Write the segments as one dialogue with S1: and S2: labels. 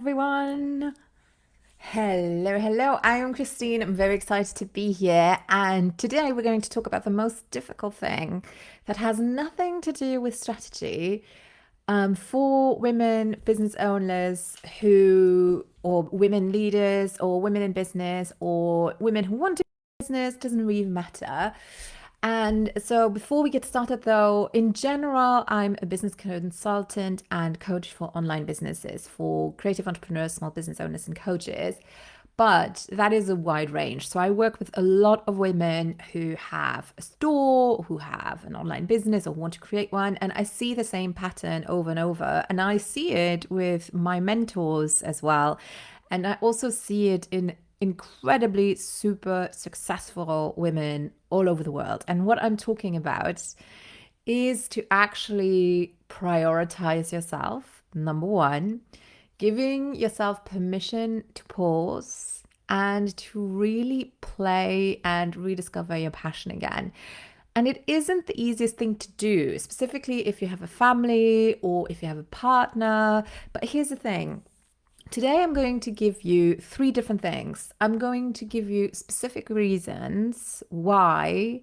S1: Everyone. Hello, hello. I am Christine. I'm very excited to be here. And today we're going to talk about the most difficult thing that has nothing to do with strategy for women business owners or women leaders, or women in business, or women who want to do business, doesn't really matter. And so, before we get started, though, in general, I'm a business consultant and coach for online businesses, for creative entrepreneurs, small business owners, and coaches. But that is a wide range. So, I work with a lot of women who have a store, who have an online business, or want to create one. And I see the same pattern over and over. And I see it with my mentors as well. And I also see it in incredibly super successful women all over the world. And what I'm talking about is to actually prioritize yourself. Number one, giving yourself permission to pause and to really play and rediscover your passion again. And it isn't the easiest thing to do, specifically if you have a family or if you have a partner. But here's the thing. Today, I'm going to give you three different things. I'm going to give you specific reasons why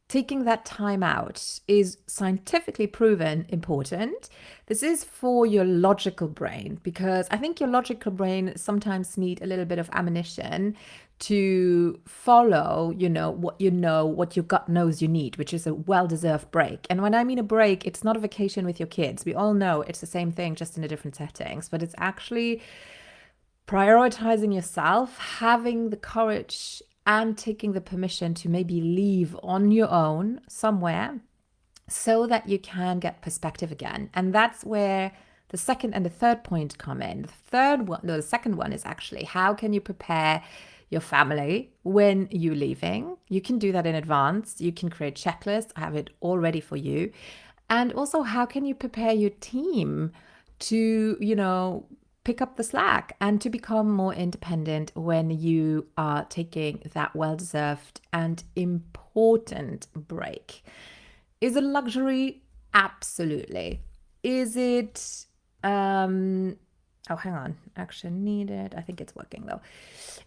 S1: taking that time out is scientifically proven important. This is for your logical brain, because I think your logical brain sometimes need a little bit of ammunition to follow, what what your gut knows you need, which is a well-deserved break. And when I mean a break, it's not a vacation with your kids. We all know it's the same thing, just in a different settings, but it's actually prioritizing yourself, having the courage and taking the permission to maybe leave on your own somewhere so that you can get perspective again. And that's where the second and the third point come in. The second one is actually, how can you prepare your family when you're leaving? You can do that in advance. You can create checklists. I have it all ready for you. And also, how can you prepare your team to, pick up the slack and to become more independent when you are taking that well-deserved and important break? Is it luxury? Absolutely. Is it oh, hang on. Action needed. I think it's working though.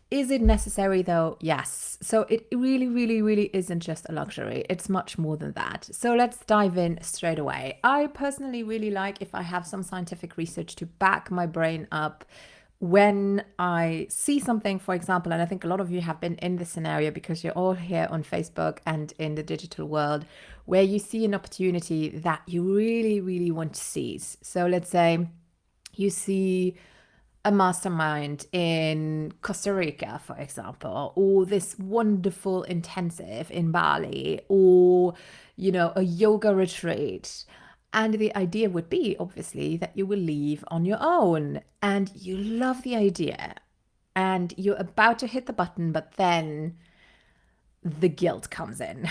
S1: Is it necessary though? Yes. So it really, really, really isn't just a luxury. It's much more than that. So let's dive in straight away. I personally really like if I have some scientific research to back my brain up when I see something, for example, and I think a lot of you have been in this scenario because you're all here on Facebook and in the digital world, where you see an opportunity that you really, really want to seize. So let's say you see a mastermind in Costa Rica, for example, or this wonderful intensive in Bali, or, a yoga retreat. And the idea would be, obviously, that you will leave on your own and you love the idea and you're about to hit the button, but then the guilt comes in.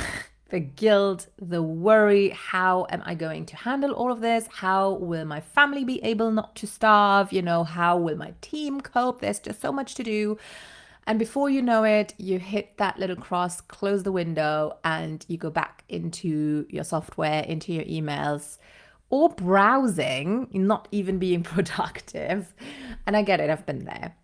S1: The guilt, the worry. How am I going to handle all of this? How will my family be able not to starve? How will my team cope? There's just so much to do. And before you know it, you hit that little cross, close the window, and you go back into your software, into your emails, or browsing, not even being productive. And I get it, I've been there.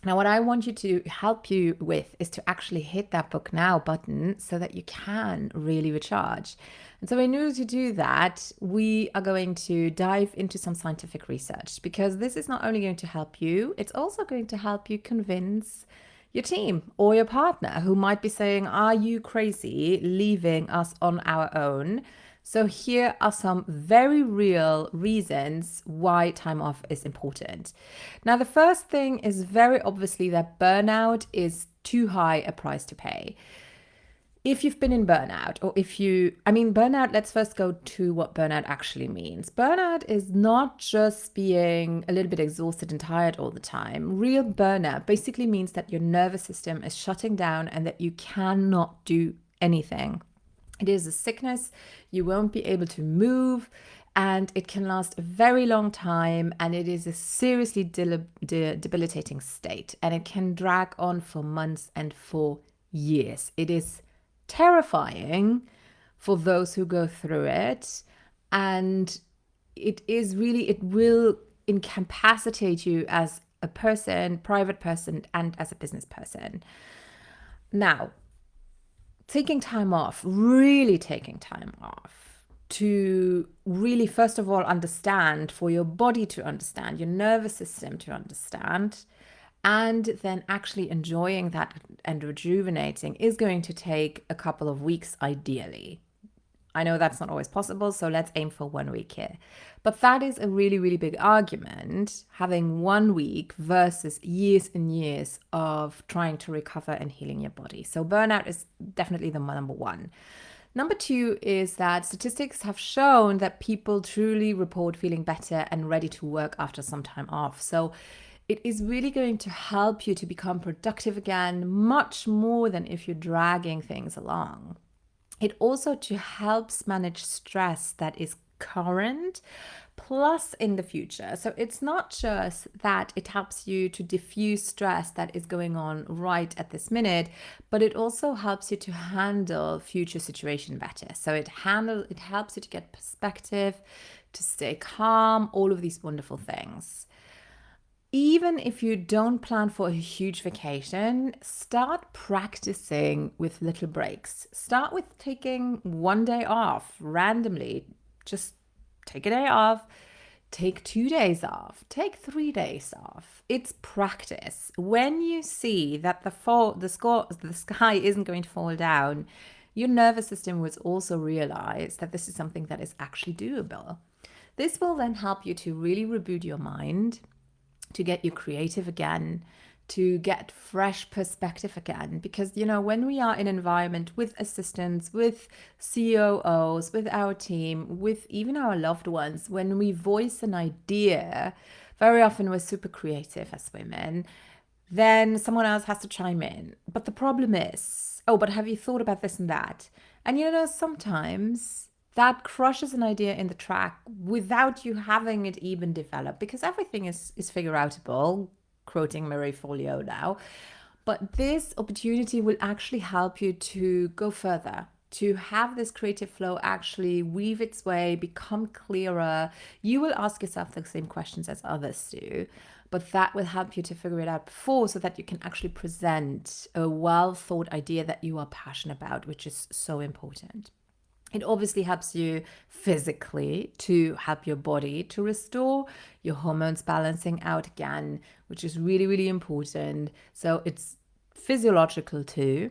S1: Now, what I want you to help you with is to actually hit that book now button so that you can really recharge. And so, in order to do that, we are going to dive into some scientific research, because this is not only going to help you, it's also going to help you convince your team or your partner who might be saying, "Are you crazy leaving us on our own?" So, here are some very real reasons why time off is important. Now, the first thing is very obviously that burnout is too high a price to pay. If you've been in burnout, or burnout, let's first go to what burnout actually means. Burnout is not just being a little bit exhausted and tired all the time. Real burnout basically means that your nervous system is shutting down and that you cannot do anything. It is a sickness. You won't be able to move, and it can last a very long time, and it is a seriously debilitating state, and it can drag on for months and for years. It is terrifying for those who go through it, and it will incapacitate you as a person, private person, and as a business person. Now, taking time off, really taking time off to really, first of all, understand, for your body to understand, your nervous system to understand, and then actually enjoying that and rejuvenating is going to take a couple of weeks ideally. I know that's not always possible, so let's aim for 1 week here. But that is a really, really big argument, having 1 week versus years and years of trying to recover and healing your body. So burnout is definitely the number one. Number two is that statistics have shown that people truly report feeling better and ready to work after some time off. So it is really going to help you to become productive again, much more than if you're dragging things along. It also helps manage stress that is current plus in the future. So it's not just that it helps you to diffuse stress that is going on right at this minute, but it also helps you to handle future situation better. So it helps you to get perspective, to stay calm, all of these wonderful things. Even if you don't plan for a huge vacation, start practicing with little breaks. Start with taking 1 day off randomly. Just take a day off, take 2 days off, take 3 days off. It's practice. When you see that the sky isn't going to fall down, your nervous system will also realize that this is something that is actually doable. This will then help you to really reboot your mind, to get you creative again, to get fresh perspective again. Because, when we are in an environment with assistants, with COOs, with our team, with even our loved ones, when we voice an idea, very often we're super creative as women, then someone else has to chime in. But the problem is, oh, but have you thought about this and that? And sometimes that crushes an idea in the track without you having it even developed, because everything is figure outable, quoting Marie Forleo now. But this opportunity will actually help you to go further, to have this creative flow actually weave its way, become clearer. You will ask yourself the same questions as others do, but that will help you to figure it out before, so that you can actually present a well thought idea that you are passionate about, which is so important. It obviously helps you physically, to help your body to restore your hormones balancing out again, which is really, really important. So it's physiological too.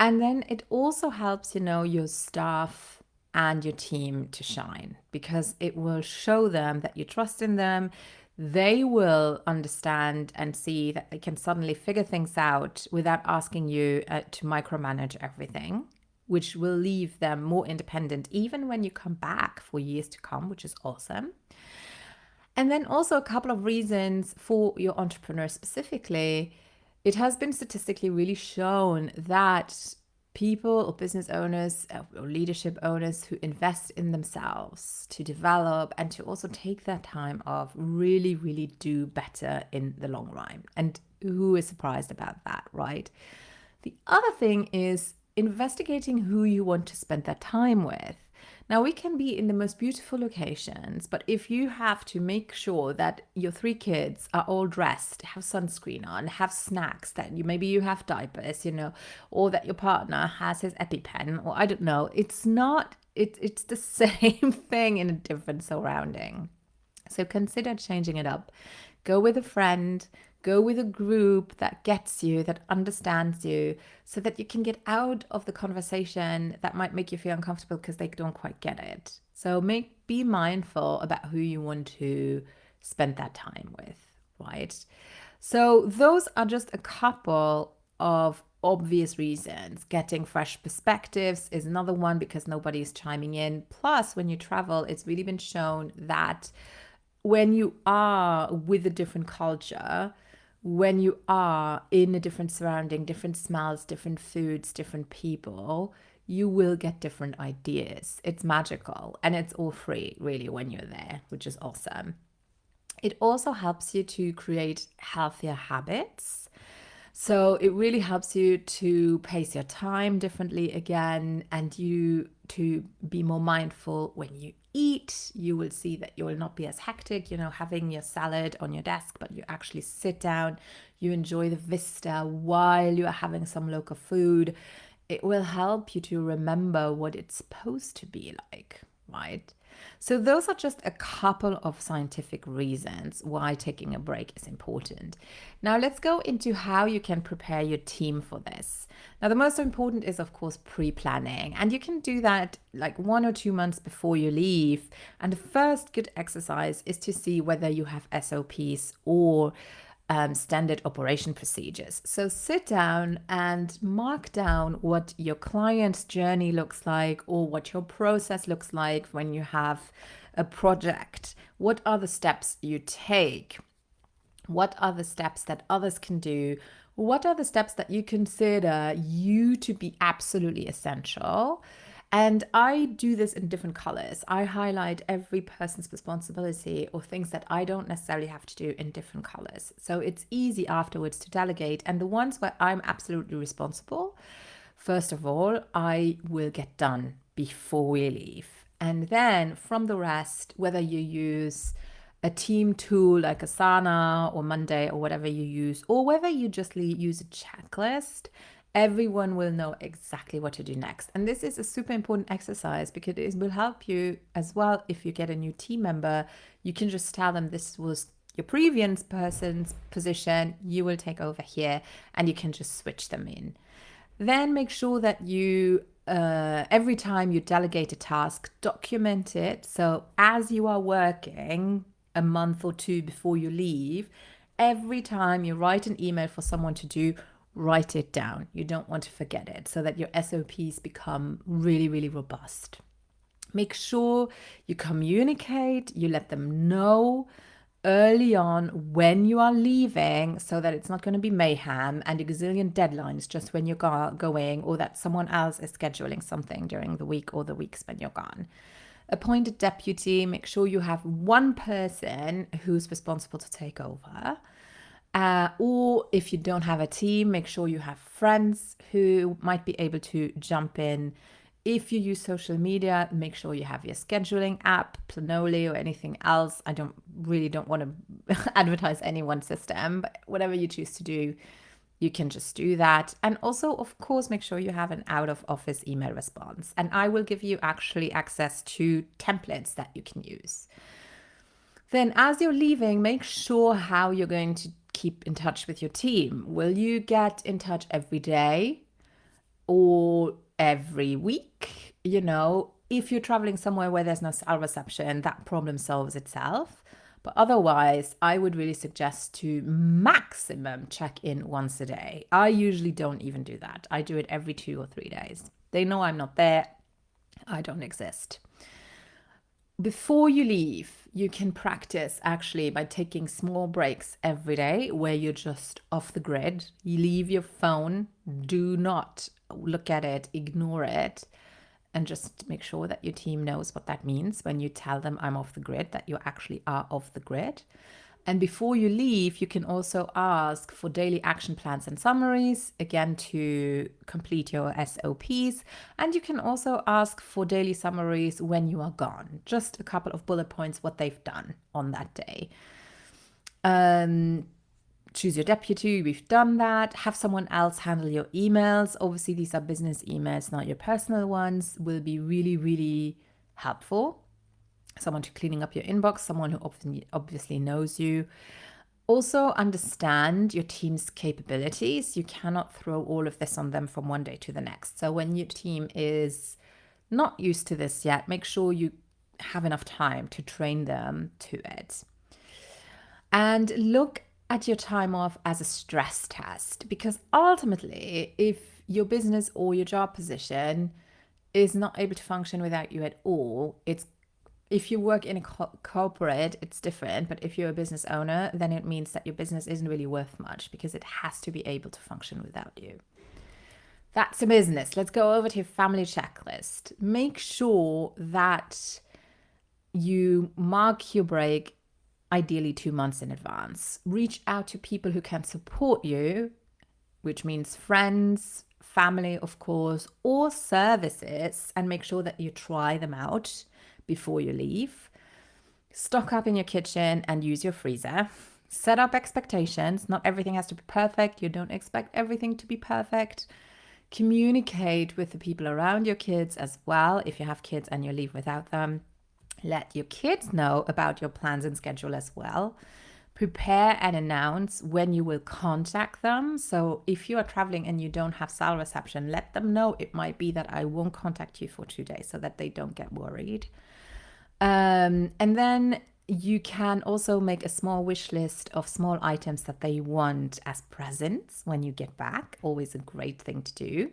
S1: And then it also helps, your staff and your team to shine, because it will show them that you trust in them. They will understand and see that they can suddenly figure things out without asking you to micromanage everything, which will leave them more independent even when you come back for years to come, which is awesome. And then also a couple of reasons for your entrepreneur specifically. It has been statistically really shown that people or business owners or leadership owners who invest in themselves to develop and to also take that time off really, really do better in the long run. And who is surprised about that, right? The other thing is investigating who you want to spend that time with. Now, we can be in the most beautiful locations, but if you have to make sure that your 3 kids are all dressed, have sunscreen on, have snacks, that maybe you have diapers, or that your partner has his EpiPen, or I don't know, it's the same thing in a different surrounding. So consider changing it up. Go with a friend, go with a group that gets you, that understands you, so that you can get out of the conversation that might make you feel uncomfortable because they don't quite get it. So be mindful about who you want to spend that time with, right? So those are just a couple of obvious reasons. Getting fresh perspectives is another one, because nobody's chiming in. Plus, when you travel, it's really been shown that when you are with a different culture, when you are in a different surrounding, different smells, different foods, different people, you will get different ideas. It's magical, and it's all free really when you're there, which is awesome. It also helps you to create healthier habits. So it really helps you to pace your time differently again, and you to be more mindful when you eat. You will see that you will not be as hectic, having your salad on your desk, but you actually sit down, you enjoy the vista while you are having some local food. It will help you to remember what it's supposed to be like, right? So, those are just a couple of scientific reasons why taking a break is important. Now, let's go into how you can prepare your team for this. Now, the most important is, of course, pre planning, and you can do that like 1 or 2 months before you leave. And the first good exercise is to see whether you have SOPs or standard operation procedures. So sit down and mark down what your client's journey looks like or what your process looks like when you have a project. What are the steps you take? What are the steps that others can do? What are the steps that you consider you to be absolutely essential? And I do this in different colors. I highlight every person's responsibility or things that I don't necessarily have to do in different colors. So it's easy afterwards to delegate. And the ones where I'm absolutely responsible, first of all, I will get done before we leave. And then from the rest, whether you use a team tool like Asana or Monday or whatever you use, or whether you just use a checklist, everyone will know exactly what to do next. And this is a super important exercise because it will help you as well. If you get a new team member, you can just tell them this was your previous person's position, you will take over here, and you can just switch them in. Then make sure that you every time you delegate a task, document it. So as you are working a month or two before you leave, every time you write an email for someone to do, write it down. You don't want to forget it so that your SOPs become really, really robust. Make sure you communicate, you let them know early on when you are leaving so that it's not going to be mayhem and a gazillion deadlines just when you're going, or that someone else is scheduling something during the week or the weeks when you're gone. Appoint a deputy. Make sure you have one person who's responsible to take over. Or if you don't have a team, make sure you have friends who might be able to jump in. If you use social media, make sure you have your scheduling app, Planoly, or anything else. I don't want to advertise any one system, but whatever you choose to do, you can just do that. And also, of course, make sure you have an out of office email response. And I will give you actually access to templates that you can use. Then as you're leaving, make sure how you're going to keep in touch with your team. Will you get in touch every day or every week? If you're traveling somewhere where there's no cell reception, that problem solves itself. But otherwise, I would really suggest to maximum check in once a day. I usually don't even do that. I do it every 2 or 3 days. They know I'm not there. I don't exist. Before you leave, you can practice actually by taking small breaks every day where you're just off the grid. You leave your phone, do not look at it, ignore it, and just make sure that your team knows what that means when you tell them I'm off the grid, that you actually are off the grid. And before you leave, you can also ask for daily action plans and summaries, again, to complete your SOPs. And you can also ask for daily summaries when you are gone, just a couple of bullet points, what they've done on that day. Choose your deputy, we've done that. Have someone else handle your emails. Obviously, these are business emails, not your personal ones, will be really, really helpful. Someone to cleaning up your inbox, someone who obviously knows you. Also understand your team's capabilities. You cannot throw all of this on them from one day to the next. So when your team is not used to this yet, make sure you have enough time to train them to it. And look at your time off as a stress test, because ultimately, if your business or your job position is not able to function without you at all, if you work in a corporate, it's different. But if you're a business owner, then it means that your business isn't really worth much because it has to be able to function without you. That's a business. Let's go over to your family checklist. Make sure that you mark your break ideally 2 months in advance. Reach out to people who can support you, which means friends, family, of course, or services, and make sure that you try them out before you leave. Stock up in your kitchen and use your freezer. Set up expectations. Not everything has to be perfect. You don't expect everything to be perfect. Communicate with the people around your kids as well. If you have kids and you leave without them, let your kids know about your plans and schedule as well. Prepare and announce when you will contact them. So if you are traveling and you don't have cell reception, let them know it might be that I won't contact you for 2 days so that they don't get worried. And then you can also make a small wish list of small items that they want as presents when you get back. Always a great thing to do.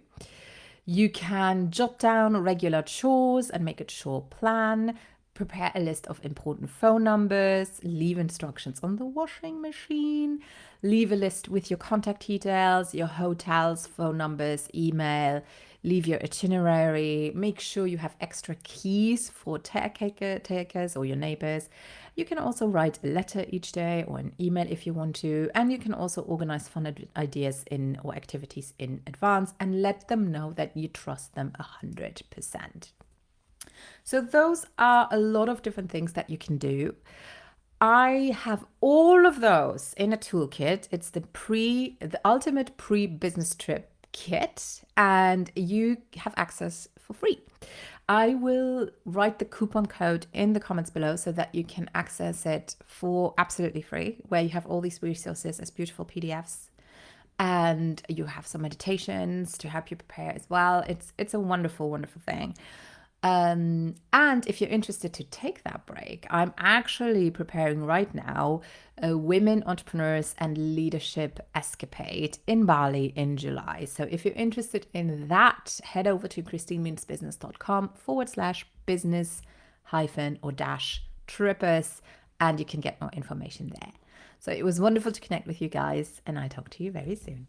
S1: You can jot down regular chores and make a chore plan. Prepare a list of important phone numbers, leave instructions on the washing machine, leave a list with your contact details, your hotels, phone numbers, email, leave your itinerary, make sure you have extra keys for takers or your neighbors. You can also write a letter each day or an email if you want to, and you can also organize fun ideas in or activities in advance and let them know that you trust them 100%. So those are a lot of different things that you can do. I have all of those in a toolkit. It's the ultimate pre-business trip kit, and you have access for free. I will write the coupon code in the comments below so that you can access it for absolutely free, where you have all these resources as beautiful PDFs. And you have some meditations to help you prepare as well. It's a wonderful, wonderful thing. And if you're interested to take that break, I'm actually preparing right now a Women Entrepreneurs and Leadership Escapade in Bali in July. So if you're interested in that, head over to christinemeansbusiness.com/business hyphen or dash trippers, and you can get more information there. So it was wonderful to connect with you guys, and I talk to you very soon.